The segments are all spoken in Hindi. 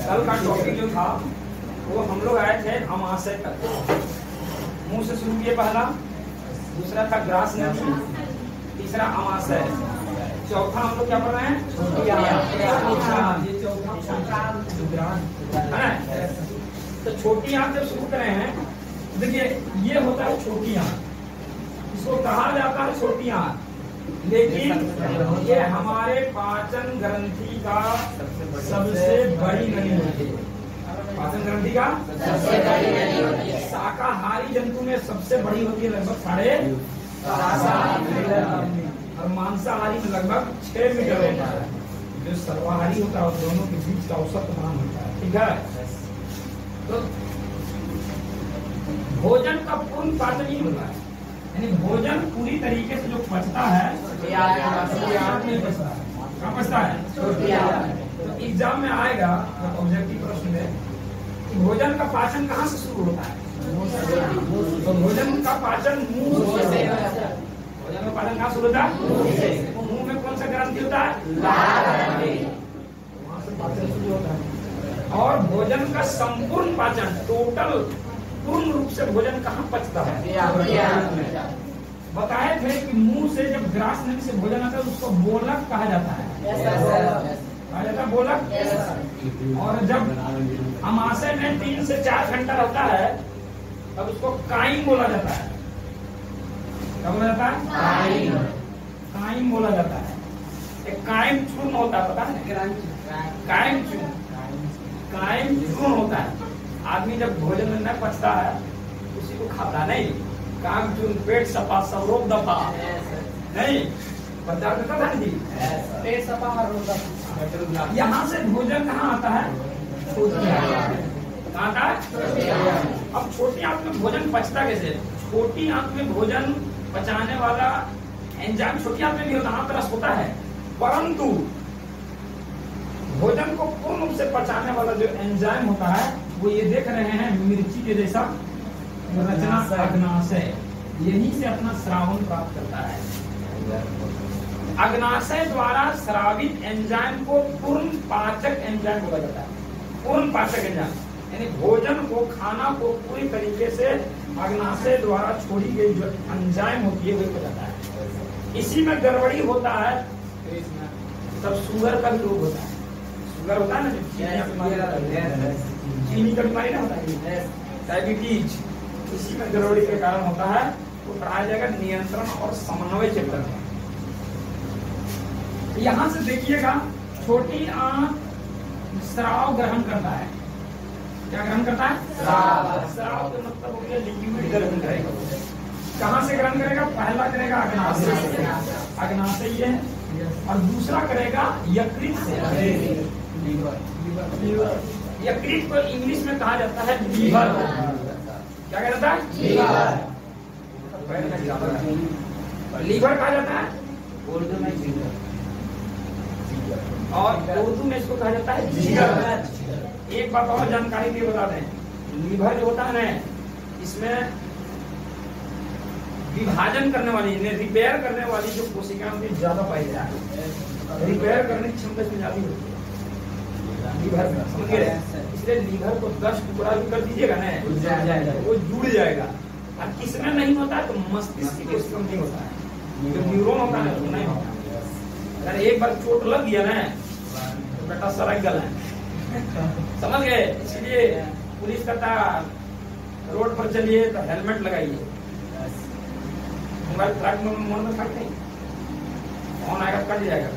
कल का टॉपिक जो था वो हम लोग आए थे अमाशय तक। मुंह से शुरू किए पहला, दूसरा था ग्रास नदी, तीसरा अमाशय, चौथा हम लोग क्या पढ़ रहे हैं? है ना? तो छोटी आंख जब शुरू कर रहे हैं, देखिए ये होता है छोटी आंख, इसको कहा जाता है छोटी आंख, लेकिन ये हमारे पाचन ग्रंथि का सबसे बड़ी नली होती है। पाचन ग्रंथि का सबसे बड़ी नली होती है। शाकाहारी जंतु में सबसे बड़ी होती है, लगभग 7.5 मीटर, और मांसाहारी में लगभग 6 मीटर होता है। जो सर्वाहारी होता है दोनों के बीच का औसत मान होता है। ठीक है, तो भोजन का पूर्ण पाचन ही होता है, यानी भोजन पूरी तरीके से जो पचता है नहीं पचता है। कहाँ पचता है? तो एग्जाम में आएगा ऑब्जेक्टिव प्रश्न में कि भोजन का पाचन कहाँ से शुरू होता है? तो भोजन का पाचन मुंह से, भोजन का पाचन कहाँ शुरू होता है? मुंह में कौन सा ग्रंथि होता है? वहां से पाचन शुरू होता है। और भोजन का संपूर्ण पाचन, टोटल पूर्ण रूप से भोजन कहाँ पचता है? बताए थे कि मुंह से जब ग्रास नली से भोजन आता है उसको बोलक कहा जाता है। कहा जाता है बोलक। और जब अमाशय में 3 से 4 घंटा रहता है तब उसको काइम बोला जाता है। क्या बोला जाता है? काइम बोला जाता है। एक काइम चूर्ण होता है, पता है? काइम चूर्ण, काइम चूर्ण होता है। आदमी जब भोजन में न पचता है उसी को खाता नहीं। काम चूर्ण, पेट सफा, सब रोग दफा नहीं, बता देता था जी, पेट सफा और रोग दफा। यहाँ से भोजन कहाँ आता है? कहाँ आता है? अब छोटी आंत में भोजन पचता कैसे? छोटी आंत में भोजन पचाने वाला एंजाइम छोटी आंत में भी होता है, रस होता है, परंतु भोजन को पूर्ण रूप से पचाने वाला जो एंजाइम होता है वो ये देख रहे हैं मिर्ची के जैसा रचना अग्नाशय, यहीं से अपना श्रावण प्राप्त करता है। अग्नाशय द्वारा श्रावित एंजाइम को पूर्ण पाचक एंजाइम बोला जाता है। पूर्ण पाचक एंजाइम यानी भोजन को, खाना को पूरी तरीके से अग्नाशय द्वारा छोड़ी गई जो एंजाइम होती है वही हो जाता है। इसी में गड़बड़ी होता है तब शुगर का भी रोग होता है। शुगर होता है ना, चीनी का बीमारी ना होता है, डायबिटीज, इसी में गड़बड़ी के कारण होता है। वो पढ़ाया जाएगा नियंत्रण और समन्वय चैप्टर में। यहाँ से देखिएगा छोटी आंत स्राव ग्रहण करता है। क्या ग्रहण करता है? स्राव का मतलब हो गया लिक्विड ग्रहण करेगा। कहाँ से ग्रहण करेगा? पहला करेगा अग्नाशय से, अग्नाशय ये, और दूसरा करेगा यकृत से, यकृत को इंग्लिश में कहा जाता है लीवर। क्या कहा जाता है? लीवर कहा जाता है उर्दू में, और उर्दू में इसको कहा जाता है जिगर। एक बात और जानकारी के बता दें, लीवर जो होता है ना, इसमें विभाजन करने वाली, रिपेयर करने वाली जो कोशिकाएं होती है ज्यादा पाई जाती है। रिपेयर करने की क्षमता इसमें ज्यादा होती है लीवर, समझ गए? इसलिए लीवर को 10 टुकड़ा भी कर दीजिएगा ना, वो जुड़ जाएगा। और किसमें नहीं होता है? तो मस्तिष्क के सिस्टम नहीं होता है, जो न्यूरॉन होता है वो नहीं होता। अगर एक बार चोट लग गया ना तो बेटा सड़क गल है, समझ गए? इसलिए पुलिस कहता रोड पर चलिए तो हेलमेट लगाइए। मोबाइल ट्रक में मोड़ में फट नहीं, फोन आएगा कट जाएगा।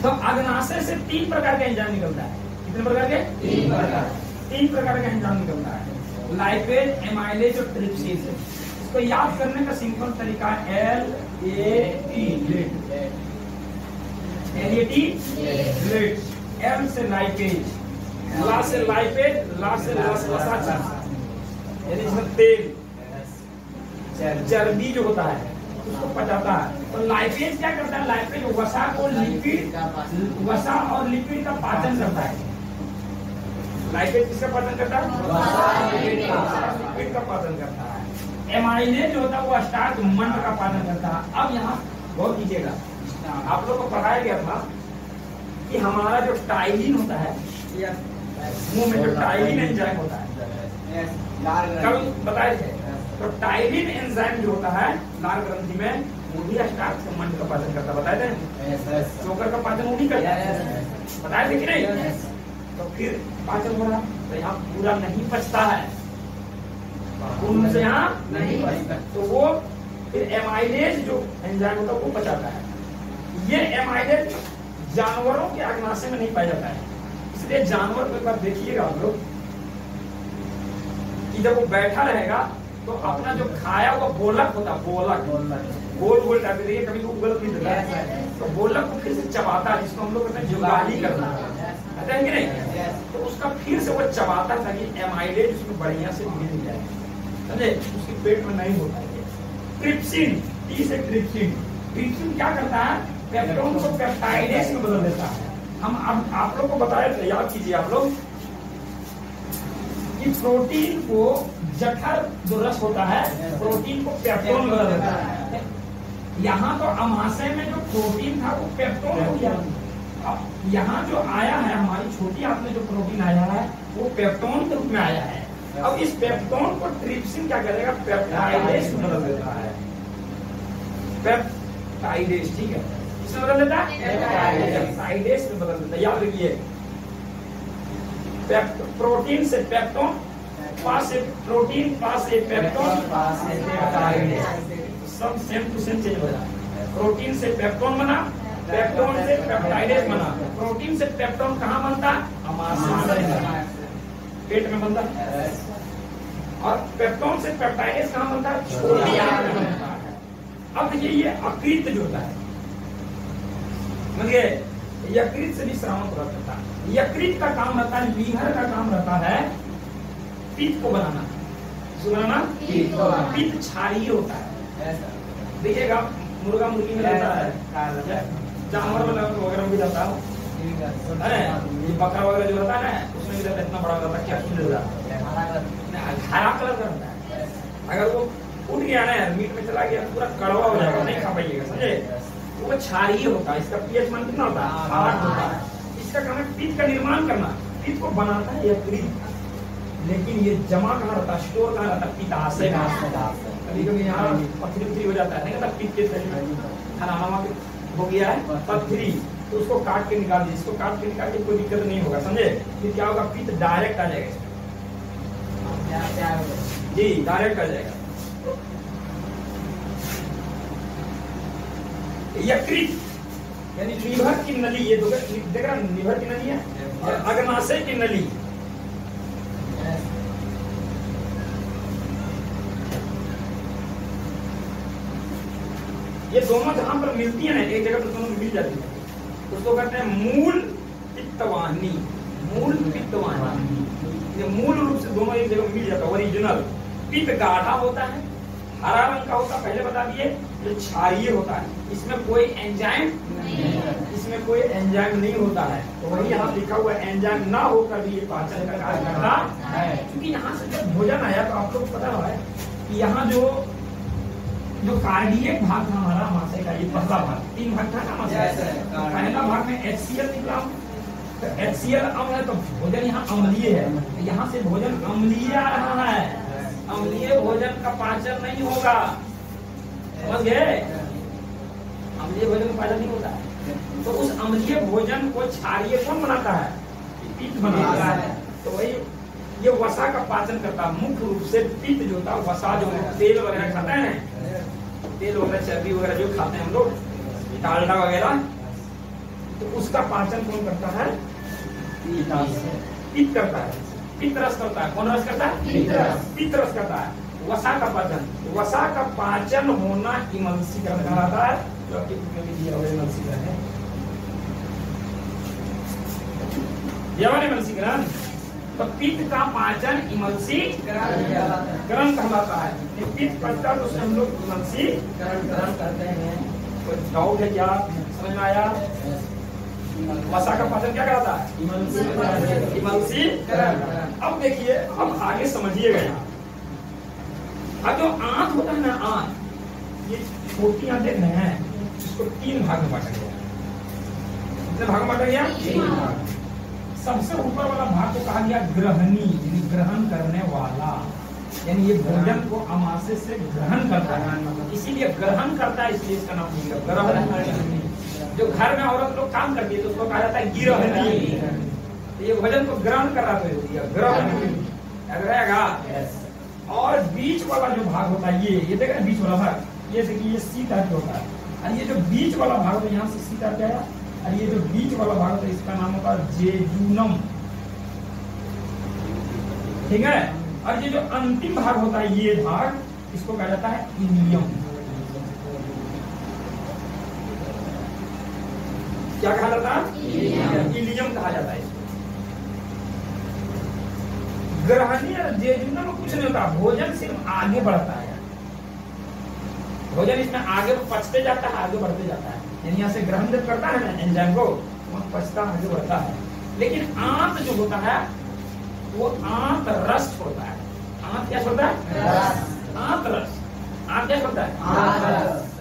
तो अग्नाशय से 3 प्रकार का एंजाइम निकलता है। कितने प्रकार के? 3 प्रकार का एंजाइम निकलता है, लाइपेज, एमाइलेज और ट्रिप्सिन। इसको याद करने का सिंपल तरीका है एल से लाइपेज, ला से लाइपेज, ला से लसा, यानी इसमें तेल, चर्बी जो होता है उसको पचाता है। तो लाइपेज क्या करता है? लाइपेज वसा को लिपिड, वसा और लिपिड का पाचन करता है। लाइपेज किसका पाचन करता है? लिपिड का पाचन करता है। एमाइलेज जो होता है वो स्टार्च, मंड का पाचन करता है। अब यहाँ गौर कीजिएगा, आप लोग को पढ़ाया गया था कि हमारा जो टाइलिन होता है मुंह में, जो टाइलिन एंजाइम होता है, कल बताए थे, तो टाइलिन एंजाइम जो होता है लार ग्रंथि में, वो भी स्टार्च का मंड का पाचन करता, बताए थे। चोकर का पाचन वो नहीं करता, बताए थे कि नहीं। तो फिर पाचन हो रहा, तो यहाँ पूरा नहीं पचता है, पूर्ण से यहाँ नहीं पचता, तो वो फिर एमाइलेज जो एंजाइम होता है वो पचाता है। ये एमाइलेज जानवरों के अग्नाशय में नहीं पाया जाता है, इसलिए जानवर को एक बार देखिएगा आप लोग कि जब वो बैठा रहेगा तो अपना जो खाया हुआ बोलक होता है, बोलक गोल गोल टाइप, देखिए कभी वो गलत नहीं देता है, तो बोलक को फिर से चबाता है, जिसको हम लोग कहते हैं जुगाली करना, कहते हैं कि नहीं। तो उसका फिर से वो चबाता था कि एमाइलेज उसमें बढ़िया से मिल जाए, समझे, उसके पेट में नहीं होता है। ट्रिप्सिन, टी से ट्रिप्सिन, ट्रिप्सिन क्या करता है, पेप्टोन को पेप्टाइडेस में बदल देता है। हम अब आप लोग को बताए थे, याद कीजिए आप लोग, कि प्रोटीन को जठर जो रस होता है, प्रोटीन को पेप्टोन बदल देता है। यहाँ तो अमाशय में जो प्रोटीन था वो पेप्टोन हो गया। अब यहाँ जो आया है, हमारी छोटी आंत में जो प्रोटीन आया है वो पेप्टोन के रूप में आया है। अब इस पेप्टोन को ट्रिप्सिन क्या करेगा, पेप्टाइडेस में बदल देता है, पेप्टाइडेस, ठीक है, इसमें बदल देता है, पेप्टाइडेस में बदल देता है। याद रखिए, प्रोटीन से पेप्टोन, पास से प्रोटीन, पास से पेप्टोन, पास से पेप्टाइडेस, सब सेम टू सेम चेंज हो रहा है। प्रोटीन से पेप्टोन बना, पेप्टोन से पेप्टाइडेस बना। प्रोटीन से पेप्टोन कहाँ बनता है, अमाशय, पेट में बनता है, और पेप्टोन से पेप्टाइडेस कहाँ बनता है, छोटी आंत में बनता है। अब देखिए ये अकृत जो होता है, समझिए, यकृत से भी श्रावण प्राप्त होता है। यकृत का काम रहता है, लीवर का काम रहता है पित्त को बनाना, बनाना पित्त क्षारीय होता है। देखिएगा मुर्गा मुर्गी में रहता है, जानवर वगैरह भी रहता है, ये बकरा वगैरह जो रहता है ना, उसमें भी रहता है, इतना बड़ा रहता है, क्या सुंदर हरा कलर का रहता है। अगर वो उठ गया ना मीट में चला गया, पूरा कड़वा हो जाएगा, नहीं खा पाइएगा, समझे। वो क्षारीय होता है, इसका पीएच मान कितना होता है, 8 होता है। इसका काम है पित्त का निर्माण करना, पित्त को बनाता है यकृत। लेकिन ये जमा कहाँ रहता है, स्टोर कहाँ रहता है, पित्ताशय में। कभी कभी यहाँ पथरी हो जाता है, नहीं कहता पित्त के खाना हो गया है पथरी, तो उसको काट के निकाल दीजिए, इसको काट के निकाल के कोई दिक्कत नहीं होगा, समझे। फिर क्या होगा, पित्त डायरेक्ट आ जाएगा जी, डायरेक्ट आ जाएगा। यकृत यानी लीवर की नली, ये देख रहा लीवर की नली है, और अग्नाशय की नली, ये दोनों जहां पर मिलती है ना, एक जगह पर दोनों मिल जाती है, उसको कहते हैं मूल पित्तवाहिनी, मूल पित्तवाहिनी। ये मूल रूप से दोनों एक जगह मिल जाता है, ओरिजिनल। पित्त गाढ़ा होता है, हरा रंग का होता है, पहले बता दिए, ये क्षारीय होता है, इसमें कोई एंजाइम नहीं, इसमें कोई एंजाइम नहीं होता है। तो वही यहाँ लिखा हुआ एंजाइम ना होकर भी ये पाचन का कार्य करता है। क्योंकि यहाँ से जब भोजन आया तो आप लोग को पता है कि यहाँ जो कार्डियक भाग था हमारा अमाशय का, ये पहला भाग, 3 भाग था ना अमाशय। पहला भाग में HCl निकला, तो HCl अम्ल है, तो भोजन यहाँ अम्लीय है, यहाँ से भोजन अम्लीय आ रहा है। अम्लीय भोजन का पाचन नहीं होगा, समझ गए, अम्लीय भोजन का पाचन नहीं होता है। तो उस अम्लीय भोजन को क्षारीय कौन बनाता है, पित्त बनाता है। तो वही ये वसा का पाचन करता है, मुख्य रूप से पित्त जो होता है, वसा जो तेल वगैरह खाता है, तेल वगैरह चर्बी वगैरह जो खाते हैं हम लोग, डालडा वगैरह, तो उसका पाचन कौन करता है, पित्त करता है, पित्त रस करता है। कौन रस करता है, पित्त रस करता है। वसा का पाचन, वसा का पाचन होना इमल्सीकरण कहलाता है, जो आपकी बुक में भी दिया हुआ इमल्सीकरण है, इमल्सीकरण। तो पित्त का पाचन इमल्सीकरण कहलाता है। पित्त पचता तो उसे हम लोग इमल्सीकरण करते हैं। कोई डाउट है क्या, समझ में आया। वसा का पाचन क्या कहलाता है, इमल्सीकरण। अब देखिए, अब आगे समझिएगा यहाँ। अब जो आंत होता है ना, आंत, ये छोटी आंत देख रहे हैं, इसको 3 भाग में बांटा गया। कितने भागों में बांटा गया? 3 भाग। सबसे ऊपर वाला भाग को कहा गया ग्रहणी, यानी ग्रहण करने वाला, यानी ये भोजन को अमाशय से ग्रहण करता है, इसीलिए ग्रहण करता है, इसलिए इसका नाम दिया ग्रहणी। जो घर में औरत लोग काम करती है तो उसको कहा जाता है गिरहणी। तो ये भोजन को ग्रहण कर रहा तो ग्रहणी रहेगा। और बीच वाला जो भाग होता है ये देखा बीच वाला भाग, ये देखिए ये सी टाइप होता है, और ये जो बीच वाला भाग होता है यहाँ से सी टाइप आया, और ये जो बीच वाला भाग होता है इसका नाम होता है जेजुनम, ठीक है। और ये जो अंतिम भाग होता है ये भाग, इसको कहा जाता है इलियम। क्या कहा जाता है? इलियम कहा जाता है इसको। ग्रहणी और जेजुनम में कुछ नहीं होता, भोजन सिर्फ आगे बढ़ता है, भोजन इसमें आगे पचते जाता है, आगे बढ़ते जाता है, यानी यहाँ से ग्रहण जब करता है ना एंजाइम को, वहाँ पचता आगे बढ़ता है। लेकिन आंत जो होता है वो आंत रस होता है। आंत क्या होता है? आंत रस। आंत क्या होता है?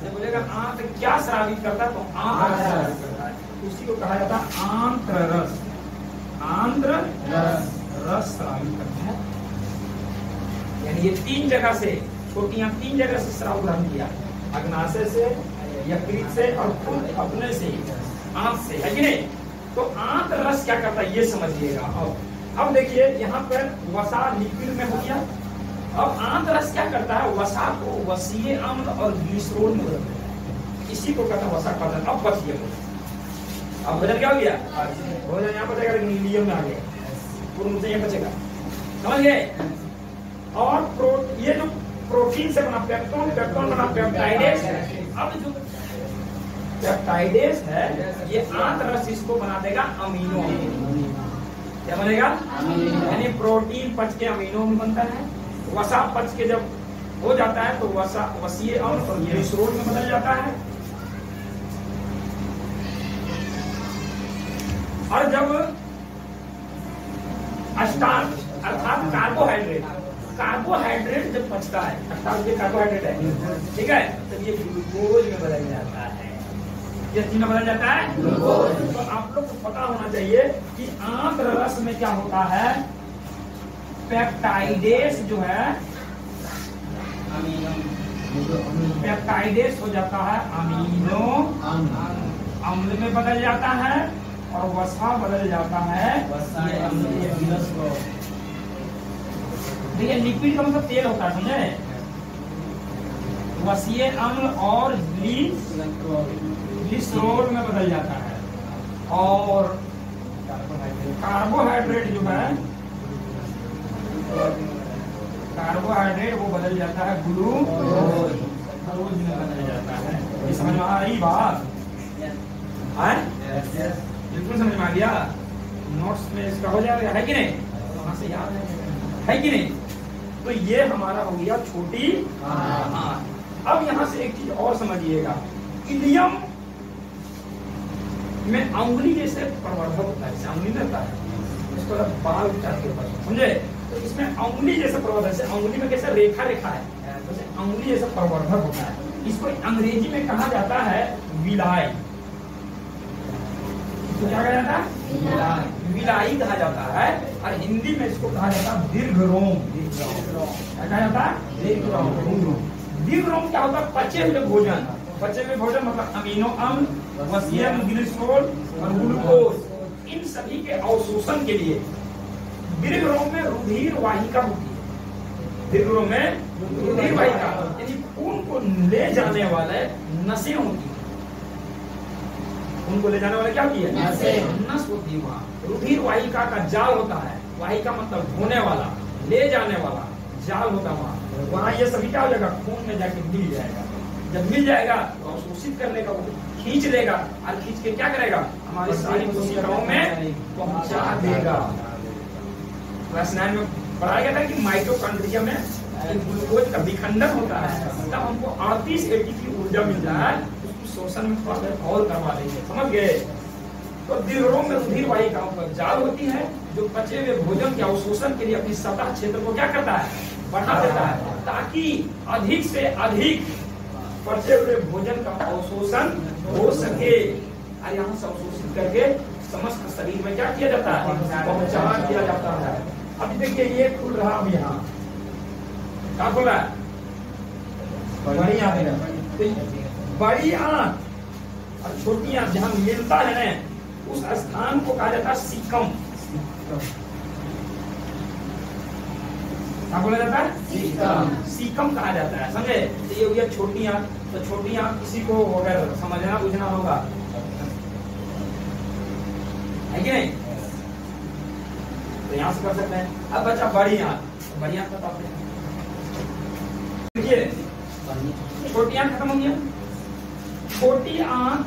जब बोलेगा आंत क्या स्रावित करता है तो आंत स्रावित करता है, उसी को कहा जाता है आंत्र रस। आंत्र रस स्रावित करता है, यानी ये 3 जगह से, छोटियां 3 जगह से स्राव ग्रहण किया, अग्नाशय से, यकृत से और खुद अपने से, आंत से, है कि नहीं? तो आंत रस क्या करता है ये समझिएगा। अब देखिए यहाँ पर वसा लिक्विड में हो गया। अब आंत रस क्या करता है? वसा को वसीय अम्ल और ग्लिसरोल में बदल देता है, इसी को कहता है वसा पदार्थ। अब बचिए, अब भोजन क्या हो गया? भोजन यहाँ बचेगा, लेकिन इलियम में आ गया, पूर्ण रूप से यहाँ बचेगा, समझ गए? और ये जो प्रोटीन से बना पेप्टोन, पेप्टोन बना पेप्टाइडेज। अब जो पेप्टाइडेज है ये आंत रस इसको बना देगा अमीनो। क्या बनेगा? यानी प्रोटीन पच के अमीनो में बनता है, वसा पच के जब हो जाता है तो वसा वसीय अम्ल और ग्लिसरोल में बदल जाता है। और जब स्टार्च अर्थात कार्बोहाइड्रेट जब पचता है, अर्थात ये कार्बोहाइड्रेट है, ठीक है, तो ये ग्लूकोज में बदल जाता है। ये तीन बदल जाता है ग्लूकोज। तो आप लोग को पता होना चाहिए कि आंत रस में क्या होता है? पेप्टाइडेज जो है, पेप्टाइडेज हो जाता है अमीनो अम्ल में बदल जाता है, और वसा बदल जाता है देखिए लिक्विड का मतलब तेल होता है, समझे? वसीय अम्ल और ग्लिसरोल में बदल जाता है, और कार्बोहाइड्रेट जो है, कार्बोहाइड्रेट वो बदल जाता है ग्लूकोज में बदल जाता है। ये समझ में आ रही बात? बिल्कुल समझ में आ गया। नोट्स में इसका हो जाएगा, है कि नहीं? वहां से याद है कि नहीं? तो ये हमारा हो गया छोटी आंत। अब यहाँ से एक चीज और समझिएगा, इलियम में अंगुली जैसे प्रवर्धक होता है, अंगुली रहता है, इसको बाल के ऊपर, समझे? तो इसमें अंगुली जैसा प्रवर्धक, जैसे अंगुली में कैसे रेखा रेखा है, जैसे अंगुली जैसा प्रवर्धक होता है। इसको अंग्रेजी में कहा जाता है विलाई। तो क्या कहा जाता है? विलाई कहा जाता है, और हिंदी में इसको कहा जाता है दीर्घरोम। क्या कहा जाता है? दीर्घरोम। दीर्घरोम क्या होता है? पचे हुए भोजन। पचे हुए भोजन मतलब अमीनो अम्ल, वसीय अम्ल, ग्लिसरोल और ग्लूकोज, इन सभी के अवशोषण के लिए दीर्घरोम में रुधिर वाहिका होती है। दीर्घरोम में रुधिर वाहिका यानी खून को ले जाने वाले नसें होती है। खून को ले जाने वाले क्या होती है? नस होती है। वहाँ रुधिर वाहिका का जाल होता है। वाहिका मतलब होने वाला, ले जाने वाला जाल होता है। वहाँ ये सभी क्या हो जाएगा? खून में जाके मिल जाएगा। जब मिल जाएगा तो अवशोषित करने का खींच लेगा, और खींच के क्या करेगा? हमारी सारी कोशिकाओं में पहुंचा देगा। क्लास 9 में पढ़ाया गया था कि माइटोकॉन्ड्रिया में ग्लूकोज का विखंडन होता है, तब हमको 38 ATP की ऊर्जा मिलता है, उसको शोषण में थोड़ा और करवा देंगे, समझ गए? तो दीर्घरोम में रुधिर वाहिकाओं पर जाल होती है, जो पचे हुए भोजन के अवशोषण के लिए अपनी सतह क्षेत्र को क्या करता है? बढ़ा देता है, ताकि अधिक से अधिक पचे हुए भोजन का अवशोषण हो सके, और यहाँ से अवशोषित विभाजित करके समस्त शरीर में क्या किया जाता है, पहुंचा किया जाता है। अब देखिए ये खुल रहा, अब यहाँ क्या खुल रहा है, बड़ी आंत। बड़ी आंत और छोटी आंत जहाँ मिलता है ना, उस स्थान को कहा जाता है सीकम। क्या बोला जाता है, सीकम। सीकम कहा जाता है, समझे। तो ये हो गया छोटी आंत। तो छोटी आंत किसी को अगर समझना बुझना होगा है कि नहीं, तो यहाँ से कर सकते हैं। अब बच्चा बड़ी आंत, बड़ी आंत बताते हैं। देखिए छोटी आंत खत्म हो गया, छोटी आंत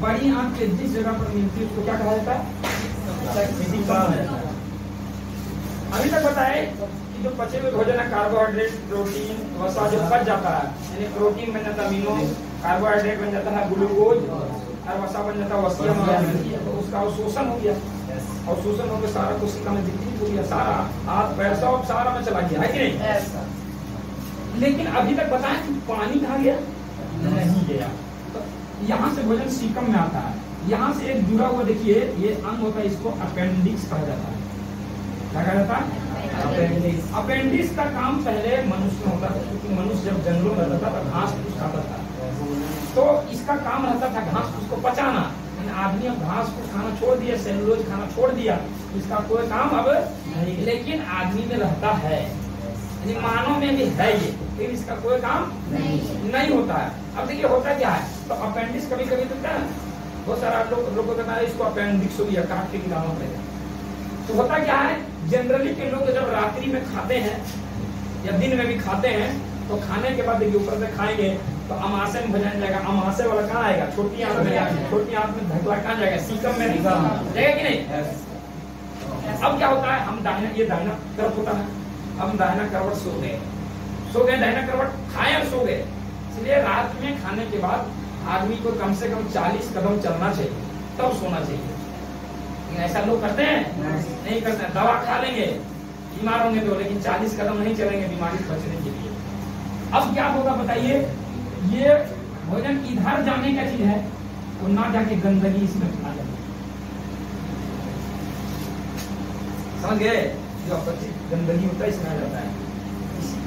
बड़ी आंत के जिस जगह पर मिलती है उसको क्या कहा जाता है, अभी तक बताए कि जो बचे हुए भोजन है, कार्बोहाइड्रेट, प्रोटीन, वसा जो बच जाता है, यानी प्रोटीन बन जाता है अमीनो, कार्बोहाइड्रेट बन जाता है ग्लूकोज और वसा बन जाता है वसीय, तो उसका अवशोषण हो गया। अवशोषण होकर सारा कोशिका में वितरित हो गया, सारा हाथ पैर सब सारा में चला गया, है कि नहीं। लेकिन अभी तक बताएं कि पानी कहाँ गया, नहीं गया। तो यहाँ से भोजन सीकम में आता है, यहाँ से एक जुड़ा हुआ देखिए ये अंग होता है, इसको अपेंडिक्स कहा जाता है। क्या कहा जाता है, अपेंडिक्स। अपेंडिक्स का काम पहले मनुष्य में होता था, क्योंकि मनुष्य जब जंगलों में रहता था घास फूस खाता था, तो इसका काम रहता था घास फूस को पचाना। आदमी अब घास फूस खाना छोड़ दिया, सेलुलोज खाना छोड़ दिया, इसका कोई काम अब नहीं। लेकिन आदमी में रहता है, मानव में भी है ये, लेकिन इसका कोई काम नहीं होता है। अब देखिए होता क्या है, तो अपेंडिक्स कभी कभी तो बहुत सारा लोग कहता है इसको अपेंडिक्स हो गया, काट के निकालना पड़ेगा। तो होता क्या है, जनरली के लोग जब रात्रि में खाते हैं या दिन में भी खाते हैं, तो खाने के बाद देखिए ऊपर से खाएंगे तो अमाशय में भोजन जाएगा। अमाशय वाला कहाँ आएगा, छोटी आंत में, छोटी आंत में धकला कहाँ जाएगा, सीकम में जाएगा कि नहीं। अब क्या होता है, हम दाहिना, ये दाहिना तरफ होता है, हम दाहिना करवट सो गए दाहिना करवट खाए और सो गए। इसलिए रात में खाने के बाद आदमी को कम से कम 40 कदम चलना चाहिए, तब सोना चाहिए। ऐसा लोग करते हैं, नहीं करते हैं। दवा खा लेंगे बीमार होंगे तो, लेकिन 40 कदम नहीं चलेंगे बीमारी से बचने के लिए। अब क्या होगा बताइए, ये भोजन इधर जाने का चीज है, वो ना जाके गंदगी इसमें आ जाती है, समझ गए। जो अपचित गंदगी होता है इसमें आ जाता है,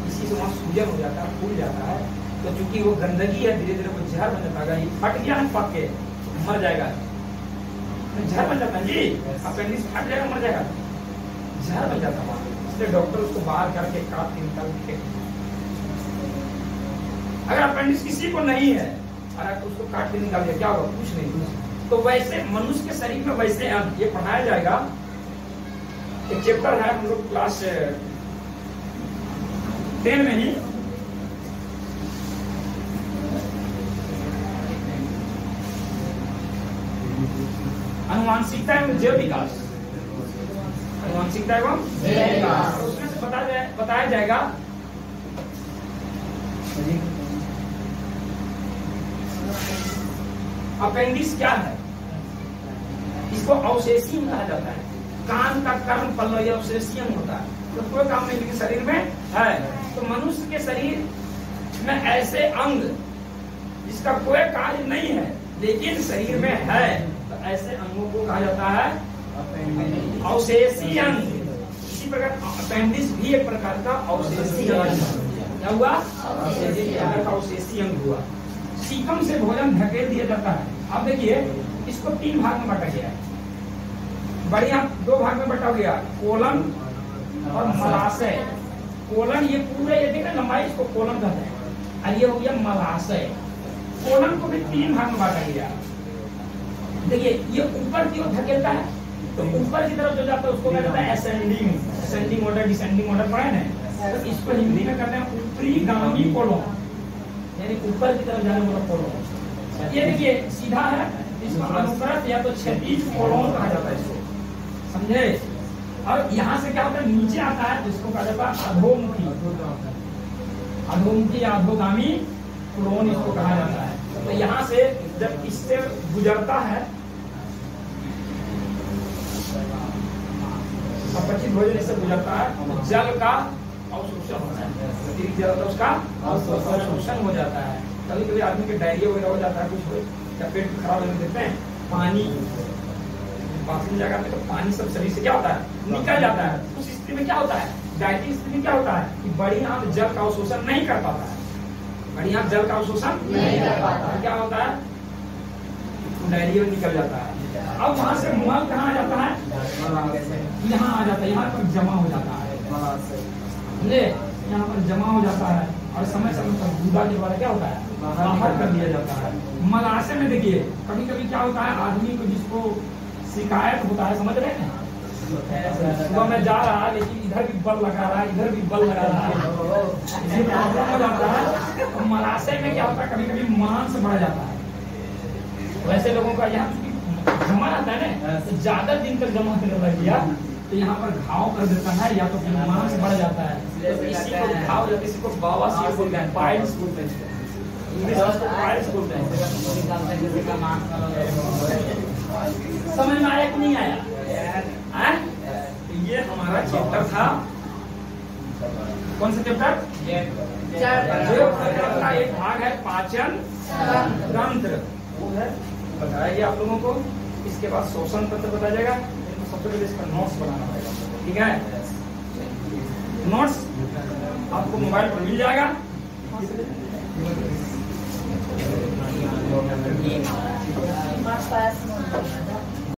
इसी से वहाँ सूजन हो जाता है, फूल जाता है। तो चूंकि वो गंदगी है, धीरे धीरे वो जहर बन जाता है। ये फट गया है, पक के मर जाएगा, जहर बन जाता है जी। अपेंडिक्स फट जाएगा, मर जाएगा, जहर बन जाता है। इसलिए डॉक्टर उसको बाहर करके काट के निकाल के, अगर अपेंडिक्स किसी को नहीं है और उसको काट के निकाल दिया, क्या होगा, कुछ नहीं। तो वैसे मनुष्य के शरीर में वैसे ये पढ़ाया जाएगा। एक चैप्टर है, हम लोग क्लास 10 में ही, आनुवांशिकता एवं जैव विकास, आनुवांशिकता एवं जैव विकास, उसमें से बताया जाएगा अपेंडिक्स क्या है। इसको अवशेषियम कहा जाता है। कान का कर्म पल्लव ये अवशेषियम होता है, तो कोई काम नहीं, लेकिन शरीर में है। तो मनुष्य के शरीर में ऐसे अंग जिसका कोई कार्य नहीं है लेकिन शरीर में है, तो ऐसे अंगों को कहा जाता है अवशेषीय अंग। इसी प्रकार अपेंडिक्स भी एक प्रकार का अवशेषीय अंग। क्या हुआ, अवशेषीय अंग हुआ। सीकम से भोजन धकेल दिया जाता है। अब देखिए इसको 3 भाग में बांटा गया है, बढ़िया 2 भाग में बटा गया, कोलन और मलाशय। कोलन ये पूरे, ये देखिए लंबाई, इसको कोलन कहते हैं, और ये हो गया मलाशय। कोलन को भी 3 भाग में बांटा गया। देखिए ये ऊपर की ओर धकेलता है, तो ऊपर की तरफ जो जाता है उसको क्या कहते हैं, असेंडिंग ऑर्डर, डिसेंडिंग ऑर्डर पढ़े ना। तो इसको हिंदी में कहते हैं ऊपरी गामी कोलन, यानी ऊपर की तरफ जाने वाला कोलन। ये देखिए सीधा है, इसको अनुप्रस्थ या तो क्षैतिज कोलन कहा जाता है इसको, समझे। और यहाँ से क्या होता है, नीचे आता है, जिसको कहा जाता है अधोमुखी, अधोमुखी या अधोगामी कोलन इसको कहा जाता है। तो यहाँ से जब इससे गुजरता है, अपचित भोजन इससे गुजरता है, तो जल का अवशोषण होता है, अतिरिक्त जल उसका अवशोषण हो जाता है। कभी कभी आदमी के डायरिया वगैरह हो जाता है, कुछ हो या पेट खराब होने देते हैं, पानी बाथरूम जाएगा तो पानी सब शरीर से क्या होता है निकल जाता है। उस स्थिति में क्या होता है डायरिया स्थिति में क्या होता है कि बड़ी आंत जल का अवशोषण नहीं कर पाता है, बड़ी आंत जल का अवशोषण नहीं कर पाता है, क्या होता है डायरिया में निकल जाता है। अब वहां से मल कहाँ आ जाता है यहाँ आ जाता है, यहाँ पर जमा हो जाता है, समझे यहाँ पर जमा हो जाता है और समय समय पर गुदा के द्वारा क्या होता है बाहर कर दिया जाता है। मलाशय में देखिए कभी कभी क्या होता है आदमी को जिसको शिकायत होता है, समझ रहे हैं सुबह में जा रहा है लेकिन इधर भी बल लगा रहा है इधर भी बल लगा रहा है, इसलिए प्रॉब्लम हो जाता है। तो मलाशय में क्या होता है कभी कभी मांस बढ़ जाता है, वैसे लोगों का यहाँ जमा रहता है ना तो ज्यादा दिन तक जमा होने लग गया तो यहाँ पर घाव कर देता है या तो फिर मांस बढ़ जाता है, तो इसी को घाव जाता है, इसी को बवासीर बोलते हैं, पाइल्स बोलते हैं, इंग्लिश में पाइल्स बोलते हैं। समझ में आया कि नहीं आया? ये हमारा चैप्टर था, कौन सा चैप्टर? जो का एक भाग है पाचन तंत्र, वो है बताया आप लोगों को। इसके बाद श्वसन तंत्र बताया जाएगा, सबसे पहले इसका नोट्स बनाना पड़ेगा, ठीक है? नोट्स आपको मोबाइल पर मिल जाएगा।